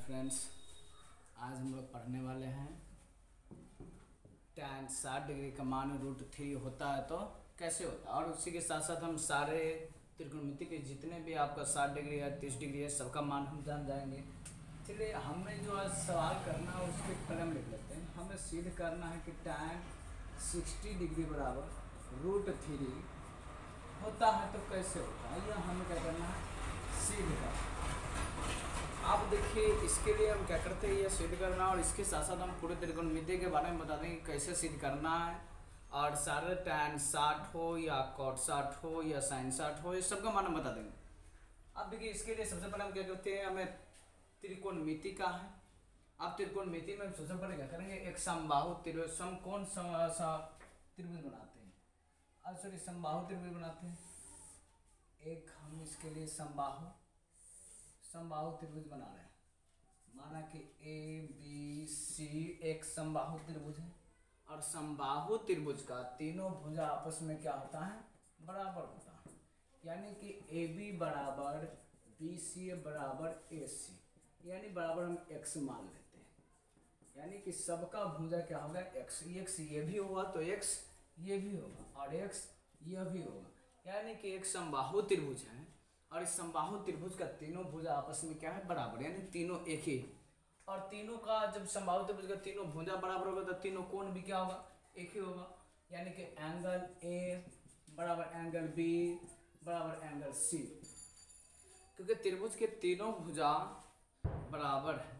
Friends, आज हम लोग पढ़ने वाले हैं tan 60 डिग्री का मान √3 होता है तो कैसे होता है। और उसी के साथ साथ हम सारे त्रिकोणमिति के जितने भी आपका 60 डिग्री है 30 डिग्री है सबका मान हम जान जाएंगे। चलिए, हमें जो आज सवाल करना है उसके पहले हम लिख लेते हैं। हमें सिद्ध करना है कि tan 60 डिग्री बराबर √3 होता है तो कैसे होता है, यह हमें क्या करना है, सिद्ध करना। अब देखिए, इसके लिए हम क्या करते हैं, ये सिद्ध करना और इसके साथ साथ हम पूरे त्रिकोणमिति के बारे में बता देंगे कैसे सिद्ध करना है। और सारे tan 60 हो या cot 60 हो या sin 60 हो, ये सबका मान हम बता देंगे। अब देखिए, इसके लिए सबसे पहले हम क्या करते हैं, हमें त्रिकोणमिति का है। अब त्रिकोणमिति में हम सबसे पहले क्या करेंगे, एक समबाहु त्रिभुज, समकोण त्रिभुज बनाते हैं। अब सॉरी, समबाहु त्रिभुज बनाते हैं। एक हम इसके लिए समबाहु त्रिभुज बना रहे हैं। माना कि ABC एक समबाहु त्रिभुज है और समबाहु त्रिभुज का तीनों भुजा आपस में क्या होता है, बराबर होता है। यानी कि AB बराबर BC बराबर AC, यानी बराबर हम x मान लेते हैं। यानी कि सबका भुजा क्या होगा, x ये भी होगा तो x ये भी होगा और x यह भी होगा। यानी कि एक समबाहु त्रिभुज है और इस समबाहु त्रिभुज का तीनों भुजा आपस में क्या है, बराबर, यानी तीनों एक ही। और तीनों का जब समबाहु त्रिभुज का तीनों भुजा बराबर होगा तो तीनों कोण भी क्या होगा, एक ही होगा। यानी कि एंगल A बराबर एंगल B बराबर एंगल C। क्योंकि त्रिभुज के तीनों भुजा बराबर है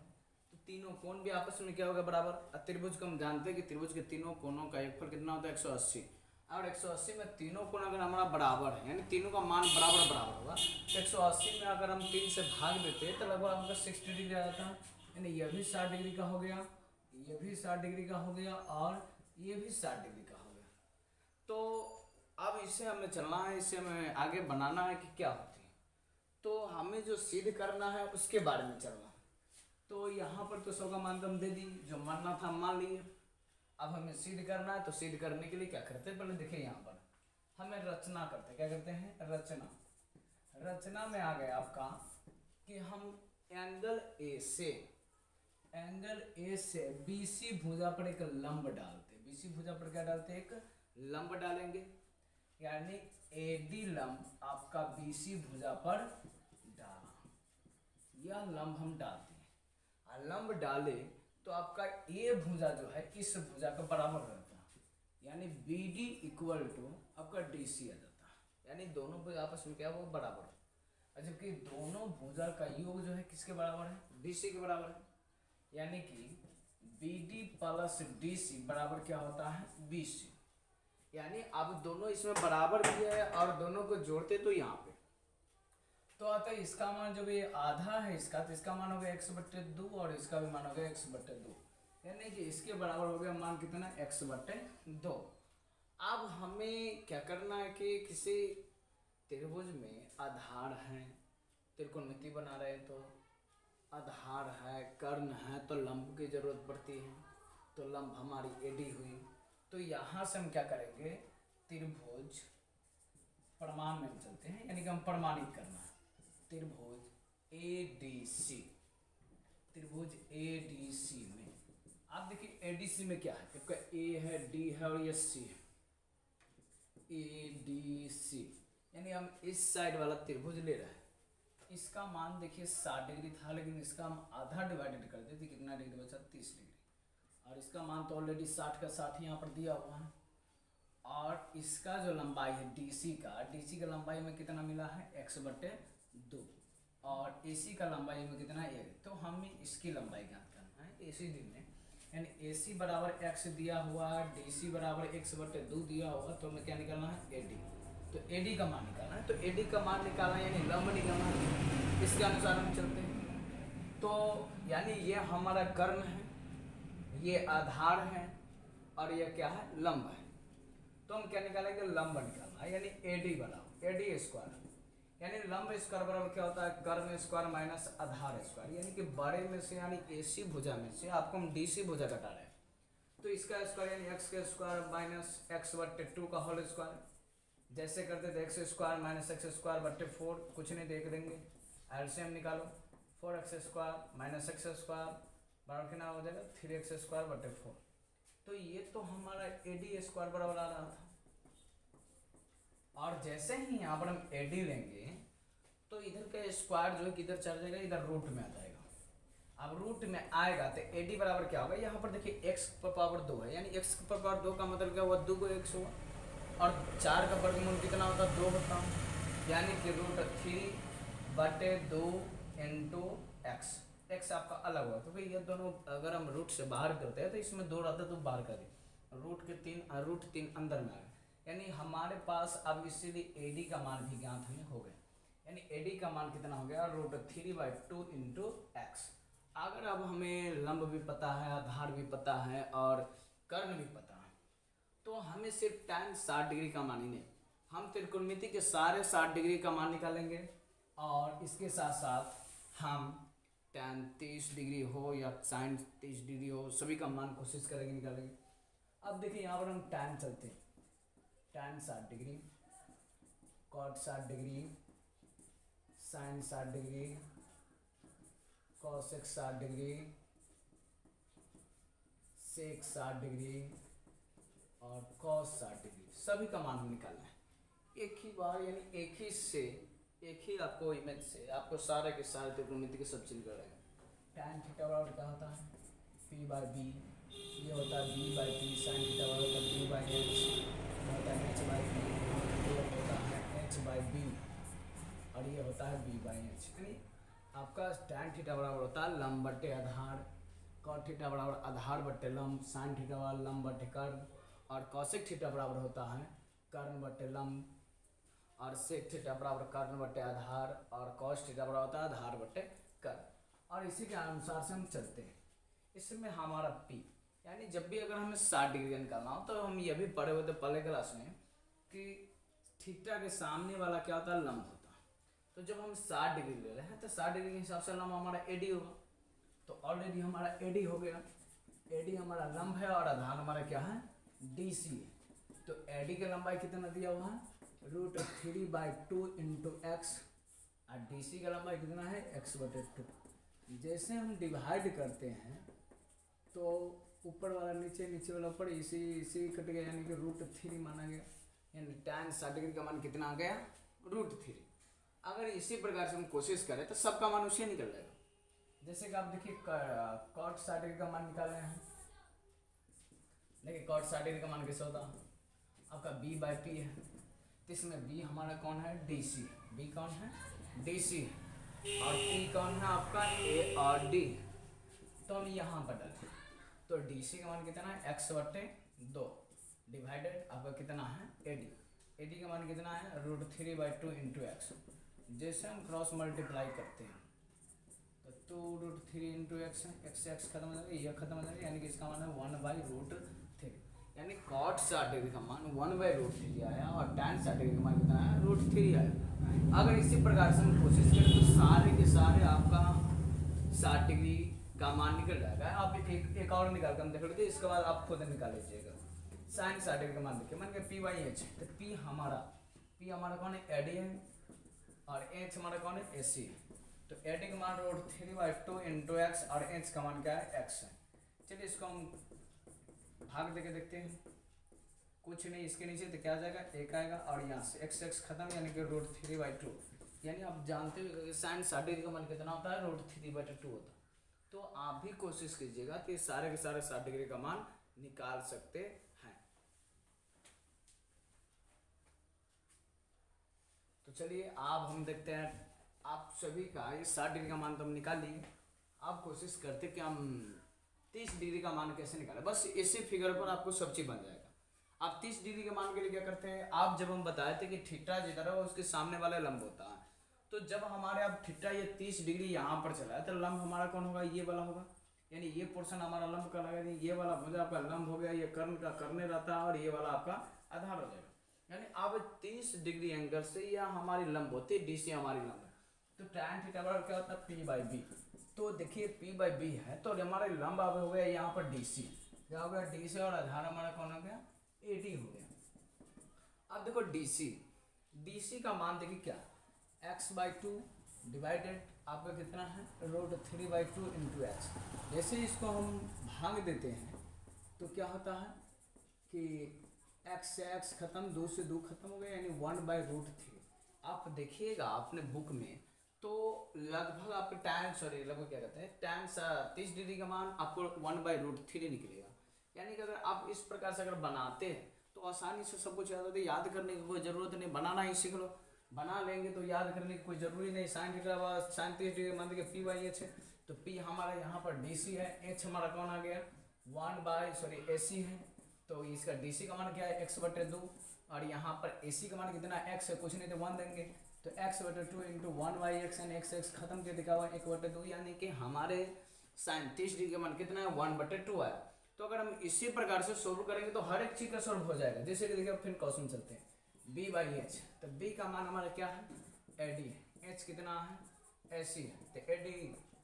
तो तीनों कोण भी आपस में क्या होगा, बराबर। त्रिभुज को हम जानते हैं कि त्रिभुज के तीनों कोणों का योगफल कितना होता है, 180। और 180 में तीनों कोण अगर हमारा बराबर है, यानी तीनों का मान बराबर होगा, तो 180 में अगर हम 3 से भाग देते हैं तो लगभग हमका 60 डिग्री आ जाता है। यानी यह भी 60 डिग्री का हो गया, ये भी 60 डिग्री का हो गया और ये भी 60 डिग्री का हो गया। तो अब इसे हमें चलना है, इसे हमें आगे बनाना है कि क्या होती है। तो हमें जो सिद्ध करना है उसके बारे में चलना है। तो यहाँ पर तो सबका मान तो हम दे दी, जो मानना था मान लिए। अब हमें सिद्ध करना है तो सिद्ध करने के लिए क्या करते हैं, पहले देखिए यहाँ पर हमें रचना करते हैं। क्या करते हैं, रचना में आ गया आपका कि हम एंगल ए से BC भुजा पर एक लंब डालते हैं। BC भुजा पर क्या डालते हैं, एक लंब डालेंगे। यानी AD लंब आपका BC भुजा पर डाला, यह लंब हम डालते हैं। और लंब डाले तो आपका ये भुजा जो है इस भुजा का बराबर रहता है। यानी BD इक्वल टू आपका DC आ जाता है। यानी दोनों भुजा आपस में क्या, वो बराबर है। जबकि दोनों भुजा का योग जो है किसके बराबर है, BC के बराबर है। यानी कि BD प्लस DC बराबर क्या होता है, BC। यानी अब दोनों इसमें बराबर भी है और दोनों को जोड़ते तो यहाँ पे तो आता है इसका मान, जब ये आधा है इसका तो इसका मान हो गया x/2 और इसका भी मान हो गया x/2। यानी कि इसके बराबर हो गया मान कितना, x/2। अब हमें क्या करना है कि किसी त्रिभुज में आधार है, त्रिकोणमिति बना रहे तो आधार है, कर्ण है, तो लंब की जरूरत पड़ती है। तो लंब हमारी AD हुई। तो यहाँ से हम क्या करेंगे, त्रिभुज प्रमाण में चलते हैं, यानी कि हम प्रमाणित करना है। त्रिभुज ADC में आप देखिए ADC में क्या है, आपका A है, D है और ये C है। ADC यानी हम इस साइड वाला त्रिभुज ले रहे हैं। इसका मान देखिए 60 डिग्री था, लेकिन इसका हम आधा डिवाइडेड कर देते, कितना डिग्री बचा, 30 डिग्री। और इसका मान तो ऑलरेडी 60 का 60 यहाँ पर दिया हुआ है। और इसका जो लंबाई है DC का लंबाई में कितना मिला है, x/2 और AC का लंबाई में कितना है, तो हमें इसकी लंबाई ज्ञात करना है ACD में। यानी AC बराबर x दिया हुआ है, DC बराबर x/2 दिया हुआ, तो हमें क्या निकालना है, AD। तो AD का मान निकालना है, तो AD का मान निकालना यानी लंब निकालना है। इसके अनुसार हम चलते हैं। तो यानी ये हमारा कर्ण है, ये आधार है और ये क्या है, लंब है। तो हम क्या निकालेंगे, लंब निकालना है। यानी AD बनाओ, AD स्क्वायर, यानी लंब स्क्वायर बराबर क्या होता है, कर्ण स्क्वायर माइनस आधार स्क्वायर। यानी कि बड़े में से यानी AC भुजा में से आपको हम DC भुजा घटा रहे हैं, तो इसका स्क्वायर यानी x का स्क्वायर माइनस x/2 का होल स्क्वायर। जैसे करते थे x² - x² / 4, कुछ नहीं देख देंगे, एलसीएम निकालो। 4x² माइनस एक्स स्क्वायर बराबर कितना हो जाएगा 3x² बटे 4। तो ये तो हमारा AD² बराबर आ रहा था, और जैसे ही यहाँ पर हम AD लेंगे तो इधर का स्क्वायर जो है किधर चल जाएगा, इधर रूट में आ जाएगा। अब रूट में आएगा तो AD बराबर क्या होगा, यहाँ पर देखिए x पर पावर 2 है, यानी x पर पावर 2 का मतलब क्या हुआ, 2 को x हुआ, और 4 का वर्गमूल कितना होता है 2 होता है, यानी कि √3/2 इंटू एक्स। एक्स आपका अलग हुआ क्योंकि ये दोनों अगर हम रूट से बाहर करते हैं तो इसमें 2 रहता है तो बाहर करें, √3 अंदर में आ गए, यानी हमारे पास अब इसीलिए AD का मान भी ज्ञात हमें हो गया, यानी AD का मान कितना हो गया √3/2 इंटू एक्स। अगर अब हमें लंब भी पता है, आधार भी पता है और कर्ण भी पता है, तो हमें सिर्फ tan 60 डिग्री का मान ही नहीं, हम त्रिकोणमिति के सारे 60 डिग्री का मान निकालेंगे, और इसके साथ साथ हम tan 30 डिग्री हो या sin 30 डिग्री हो सभी का मान कोशिश करेंगे निकालेंगे। अब देखिए यहाँ पर हम tan चलते हैं, tan 60 degree, cot 60 degree, sin 60 degree, cosec 60 degree, sec 60 degree और cos 60 डिग्री, सभी का मान हम निकालना है एक ही बार, यानी एक ही आपको इमेज से आपको सारे के सारे त्रिकोणमिति के सब चीज करेंगे। tan थीटा बराबर क्या होता है P/B, ये होता है B/P, sin थीटा बराबर होता है B/H, होता है H/B, ये होता है H/B और ये होता है B/H। यानी आपका tan थीटा बराबर होता है लंब बटे आधार, cot थीटा बराबर आधार बटे लंब, sin थीटा बराबर लंब बटे कर्ण, और cosec थीटा बराबर होता है कर्ण बटे लंब, और sec थीटा बराबर कर्ण बटे आधार, और cos थीटा बराबर होता है आधार बटे कर्ण। और इसी के अनुसार से हम चलते हैं। इसमें हमारा P, यानी जब भी अगर हमें 60 डिग्री का निकालना हो तो हम ये भी पढ़े हुए थे पहले क्लास में कि थीटा के सामने वाला क्या होता है लंब होता है। तो जब हम 60 डिग्री ले रहे हैं तो 60 डिग्री के हिसाब से लंब हमारा AD होगा, तो ऑलरेडी हमारा AD हो गया, AD हमारा लंब है और आधार हमारा क्या है DC है। तो AD की लंबाई कितना दिया हुआ है √3/2 इंटू एक्स, और DC का लंबाई कितना है x/2। जैसे हम डिवाइड करते हैं तो ऊपर वाला नीचे, नीचे वाला ऊपर, इसी कट गया, यानी कि √3 माना गया, यानी tan 60 डिग्री का मान कितना आ गया √3। अगर इसी प्रकार से हम कोशिश करें तो सबका मान उसी निकल जाएगा। जैसे कि आप देखिए cot 60 डिग्री का मान निकाल रहे हैं, देखिए cot 60 डिग्री का मान कैसे होता है, आपका B/P है, तो इसमें B हमारा कौन है DC, B कौन है DC, और P कौन है आपका A और D। तो हम यहाँ पर डालें तो DC का मान कितना है x/2 डिवाइडेड आपका कितना है AD का मान कितना है √3/2 इंटू एक्स। जैसे हम क्रॉस मल्टीप्लाई करते हैं तो 2√3 इंटू एक्स है, x से x खत्म हो जाएगा, ये खत्म हो जाएगा, यानी कि इसका मान है 1/√3, यानी cot 60 डिग्री का मान 1/√3 आया और tan 60 डिग्री का मान कितना है √3 आया। अगर इसी प्रकार से हम कोशिश करें तो सारे के सारे आपका 60 डिग्री का मान निकल जाएगा। आप एक और निकाल कर हम देख लेते हैं, इसके बाद आप खुद निकाल लीजिएगा। sin 60 डिग्री का मान देखिए, मान के P/H, तो P हमारा कौन है AD है, और H हमारा कौन है AC है। तो AD का मान √3/2 इंटू एक्स, और H का मान क्या है x है। चलिए इसको हम भाग देके देखते हैं, कुछ नहीं, इसके नीचे तो क्या आ जाएगा 1 आएगा, और यहाँ से x खत्म, यानी कि √3/2, यानी आप जानते हो sin 60 डिग्री का मान कितना होता है √3/2 होता है। तो आप भी कोशिश कीजिएगा कि सारे के सारे 60 डिग्री का मान निकाल सकते हैं। तो चलिए अब हम देखते हैं, आप सभी का ये 60 डिग्री का मान तो हम निकाल लिए, आप कोशिश करते कि हम 30 डिग्री का मान कैसे निकालें। बस इसी फिगर पर आपको सब चीज बन जाएगा। आप 30 डिग्री के मान के लिए क्या करते हैं, आप जब हम बताए थे कि थीटा जिधर है उसके सामने वाला लंब होता है, तो जब हमारे अब थीटा ये 30 डिग्री यहाँ पर चला है तो लंब हमारा कौन होगा, ये वाला होगा, यानी ये पोर्शन हमारा लंब का लगा, ये वाला मुझे आपका लंब हो गया, ये कर्ण का करने रहता है, और ये वाला आपका आधार हो जाएगा। यानी अब 30 डिग्री एंगल से यह हमारी लंब होती है, DC हमारी लंब है। तो tan थीटा बराबर क्या होता है P/B। तो देखिए P/B है तो हमारा लंब अब हो गया यहाँ पर DC, क्या हो गया DC, और आधार हमारा कौन हो गया AD हो गया। अब देखो DC का मान देखिए क्या x/2 डिवाइडेड आपका कितना है √3/2 इंटू एच। जैसे इसको हम भाग देते हैं तो क्या होता है कि x से x खत्म, 2 से 2 खत्म हो गया, यानी 1/√3। आप देखिएगा अपने बुक में तो लगभग आपके लगभग क्या कहते हैं tan 30 डिग्री का मान आपको 1/√3 निकलेगा। यानी कि अगर आप इस प्रकार से अगर बनाते हैं तो आसानी से सब कुछ याद होता है, याद करने की कोई ज़रूरत नहीं, बनाना ही सीख लो। बना लेंगे तो याद करने की कोई ज़रूरी नहीं। sin 30 डिग्री मान लीजिए P/H है, तो P हमारा यहाँ पर DC है, H हमारा कौन आ गया AC है, तो इसका DC का मान क्या है x/2, और यहाँ पर AC का मान कितना x है, कुछ नहीं तो 1 देंगे, तो x/2 into 1/x and x खत्म के दिखा हुआ 1/2, यानी कि हमारे sin 30 डिग्री का मान कितना है 1/2 आया। तो अगर हम इसी प्रकार से सोल्व करेंगे तो हर एक चीज़ का सोल्व हो जाएगा। जैसे कि देखिए फिर क्वेश्चन चलते हैं, B/H, तो B का मान हमारा क्या है AD है, H कितना है AC है, तो AD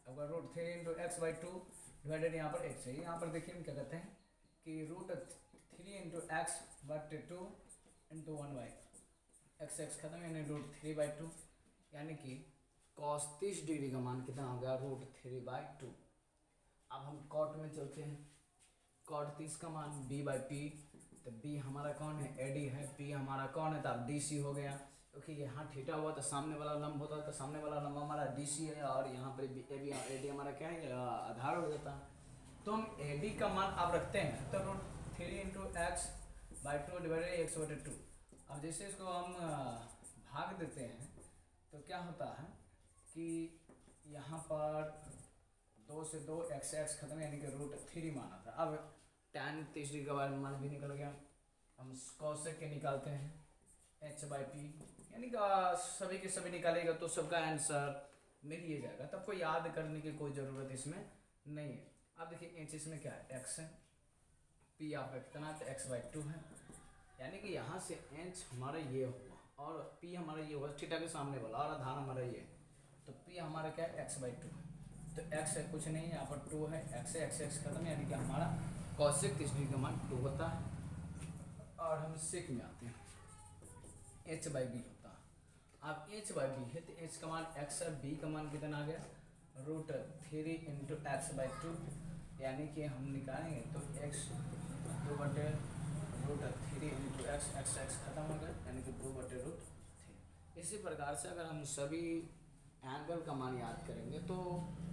अगर √3 इंटू x/2 डिवाइडेड यहाँ पर x है। यहाँ पर देखिए हम क्या कहते हैं कि √3 इंटू x/2 इंटू 1/x खत्म, यानी √3/2, यानी कि cos 30 डिग्री का मान कितना हो गया √3/2। अब हम कॉट में चलते हैं, cot 30 का मान B/P, तो B हमारा कौन है AD है, P हमारा कौन है तो अब DC हो गया, क्योंकि यहाँ थीटा हुआ तो सामने वाला लंब होता है, तो सामने वाला लंब हमारा DC है, और यहाँ पर AD हमारा क्या है आधार हो जाता है। तो हम AD का मान आप रखते हैं तो √3 इंटू x/2 डिवाइडेड x/2। अब जैसे इसको हम भाग देते हैं तो क्या होता है कि यहाँ पर 2 से 2 x खत्म, यानी कि √3 माना था। अब tan 30 डिग्री का मान भी निकल गया, हम cosec के निकालते हैं h/p, यानी कि सभी के सभी निकालेगा तो सबका आंसर मिल ही जाएगा, तब कोई याद करने की कोई ज़रूरत इसमें नहीं है। अब देखिए h इसमें क्या है x है, p आपका कितना है तो x/2 है, यानी कि यहाँ से h हमारा ये हुआ और p हमारा ये हुआ थीटा के सामने वाला, और आधार हमारा ये, तो p हमारा क्या है x/2 है, तो x है कुछ नहीं, यहाँ पर 2 है, x है x खत्म, यानी कि हमारा cosec 30 डिग्री का मान 2 होता है। और हम sec में आते हैं, h/b होता है। अब h/b है तो h का मान x है, b का मान कितना आ गया √3 इंटू x/2, यानी कि हम निकालेंगे तो x 2/√3 इंटू x खत्म हो गया, यानी कि 2/√3। इसी प्रकार से अगर हम सभी एंगल का मान याद करेंगे तो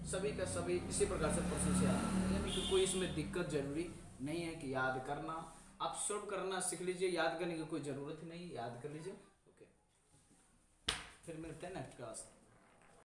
सभी का सभी इसी प्रकार से प्रोसेस याद करेंगे, यानी कि कोई इसमें दिक्कत जरूरी नहीं है कि याद करना, आप सोल्व करना सीख लीजिए, याद करने की कोई ज़रूरत ही नहीं, याद कर लीजिए। ओके, फिर मिलते हैं नेक्स्ट क्लास।